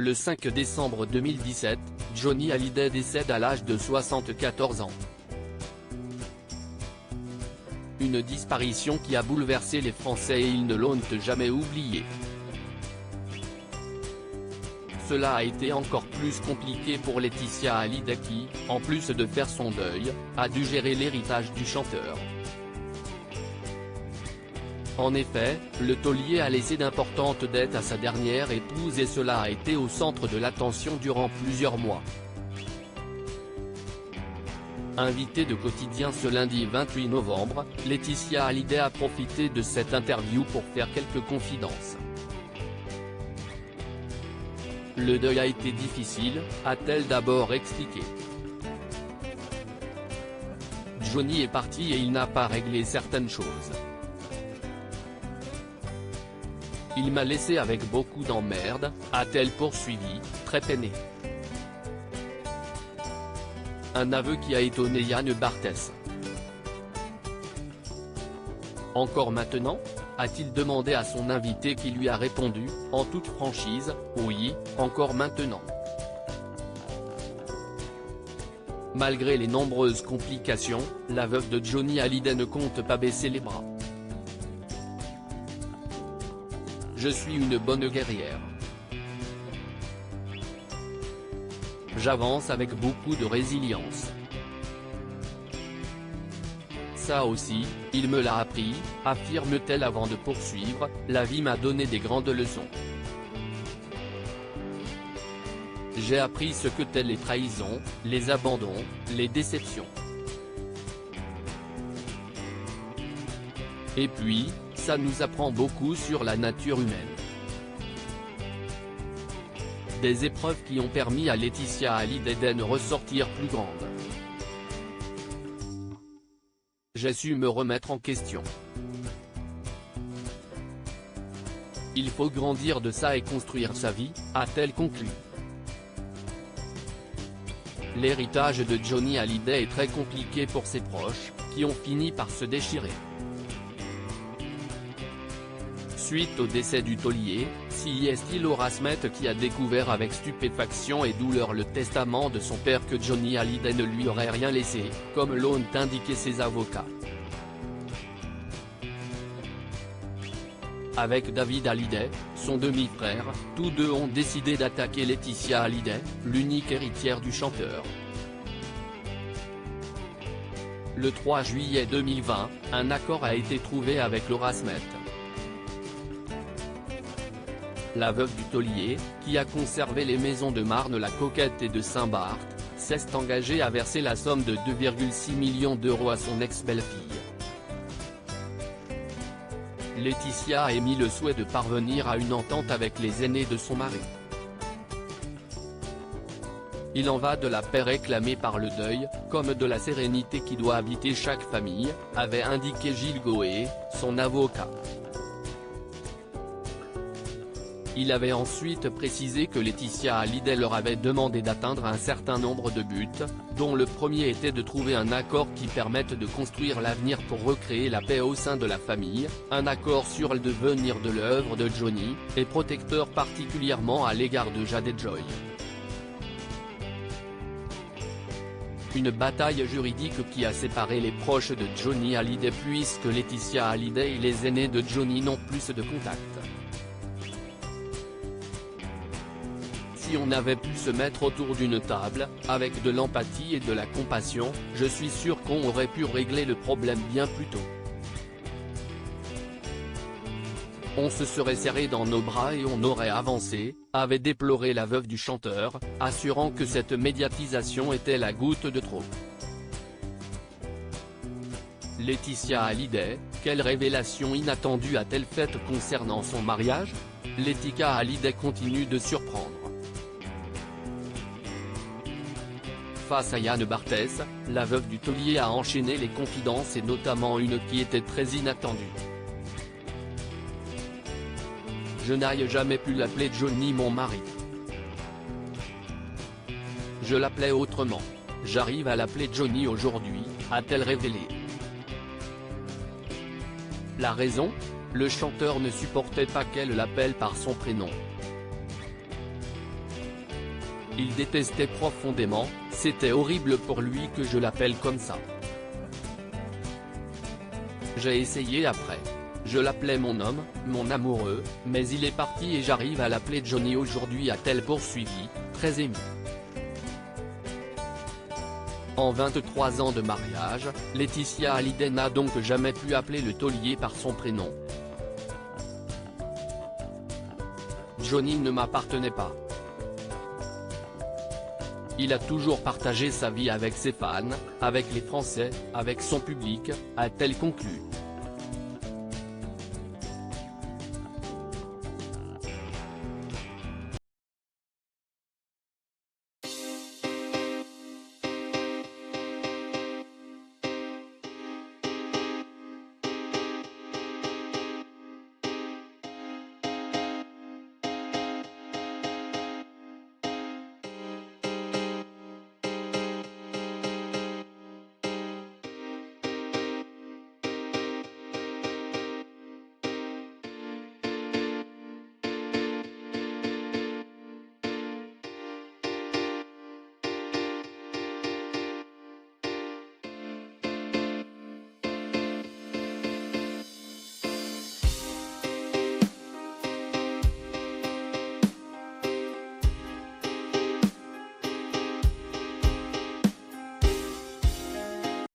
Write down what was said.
Le 5 décembre 2017, Johnny Hallyday décède à l'âge de 74 ans. Une disparition qui a bouleversé les Français et ils ne l'ont jamais oublié. Cela a été encore plus compliqué pour Laetitia Hallyday qui, en plus de faire son deuil, a dû gérer l'héritage du chanteur. En effet, le taulier a laissé d'importantes dettes à sa dernière épouse et cela a été au centre de l'attention durant plusieurs mois. Invitée de Quotidien ce lundi 28 novembre, Laetitia Hallyday a profité de cette interview pour faire quelques confidences. Le deuil a été difficile, a-t-elle d'abord expliqué. Johnny est parti et il n'a pas réglé certaines choses. Il m'a laissé avec beaucoup d'emmerdes, a-t-elle poursuivi, très peinée. Un aveu qui a étonné Yann Barthès. Encore maintenant ? A-t-il demandé à son invité qui lui a répondu, en toute franchise, oui, encore maintenant. Malgré les nombreuses complications, la veuve de Johnny Hallyday ne compte pas baisser les bras. Je suis une bonne guerrière. J'avance avec beaucoup de résilience. Ça aussi, il me l'a appris, affirme-t-elle avant de poursuivre, la vie m'a donné des grandes leçons. J'ai appris ce que t'es les trahisons, les abandons, les déceptions. Et puis, ça nous apprend beaucoup sur la nature humaine. Des épreuves qui ont permis à Laetitia Hallyday de ressortir plus grande. J'ai su me remettre en question. Il faut grandir de ça et construire sa vie, a-t-elle conclu. L'héritage de Johnny Hallyday est très compliqué pour ses proches, qui ont fini par se déchirer. Suite au décès du taulier, c'est Laura Smith qui a découvert avec stupéfaction et douleur le testament de son père que Johnny Hallyday ne lui aurait rien laissé, comme l'ont indiqué ses avocats. Avec David Hallyday, son demi-frère, tous deux ont décidé d'attaquer Laetitia Hallyday, l'unique héritière du chanteur. Le 3 juillet 2020, un accord a été trouvé avec Laura Smith. La veuve du taulier, qui a conservé les maisons de Marne-la-Coquette et de Saint-Barth, s'est engagée à verser la somme de 2,6 millions d'euros à son ex-belle-fille. Laetitia a émis le souhait de parvenir à une entente avec les aînés de son mari. Il en va de la paix réclamée par le deuil, comme de la sérénité qui doit habiter chaque famille, avait indiqué Gilles Goé, son avocat. Il avait ensuite précisé que Laetitia Hallyday leur avait demandé d'atteindre un certain nombre de buts, dont le premier était de trouver un accord qui permette de construire l'avenir pour recréer la paix au sein de la famille, un accord sur le devenir de l'œuvre de Johnny, et protecteur particulièrement à l'égard de Jade et Joy. Une bataille juridique qui a séparé les proches de Johnny Hallyday puisque Laetitia Hallyday et les aînés de Johnny n'ont plus de contact. Si on avait pu se mettre autour d'une table, avec de l'empathie et de la compassion, je suis sûr qu'on aurait pu régler le problème bien plus tôt. On se serait serré dans nos bras et on aurait avancé, avait déploré la veuve du chanteur, assurant que cette médiatisation était la goutte de trop. Laetitia Hallyday, quelle révélation inattendue a-t-elle faite concernant son mariage? Laetitia Hallyday continue de surprendre. Face à Yann Barthès, la veuve du taulier a enchaîné les confidences et notamment une qui était très inattendue. Je n'ai jamais pu l'appeler Johnny mon mari. Je l'appelais autrement. J'arrive à l'appeler Johnny aujourd'hui, a-t-elle révélé. La raison ? Le chanteur ne supportait pas qu'elle l'appelle par son prénom. Il détestait profondément, c'était horrible pour lui que je l'appelle comme ça. J'ai essayé après. Je l'appelais mon homme, mon amoureux, mais il est parti et j'arrive à l'appeler Johnny aujourd'hui, a-t-elle poursuivi, très émue. En 23 ans de mariage, Laetitia Hallyday n'a donc jamais pu appeler le taulier par son prénom. Johnny ne m'appartenait pas. Il a toujours partagé sa vie avec ses fans, avec les Français, avec son public, a-t-elle conclu.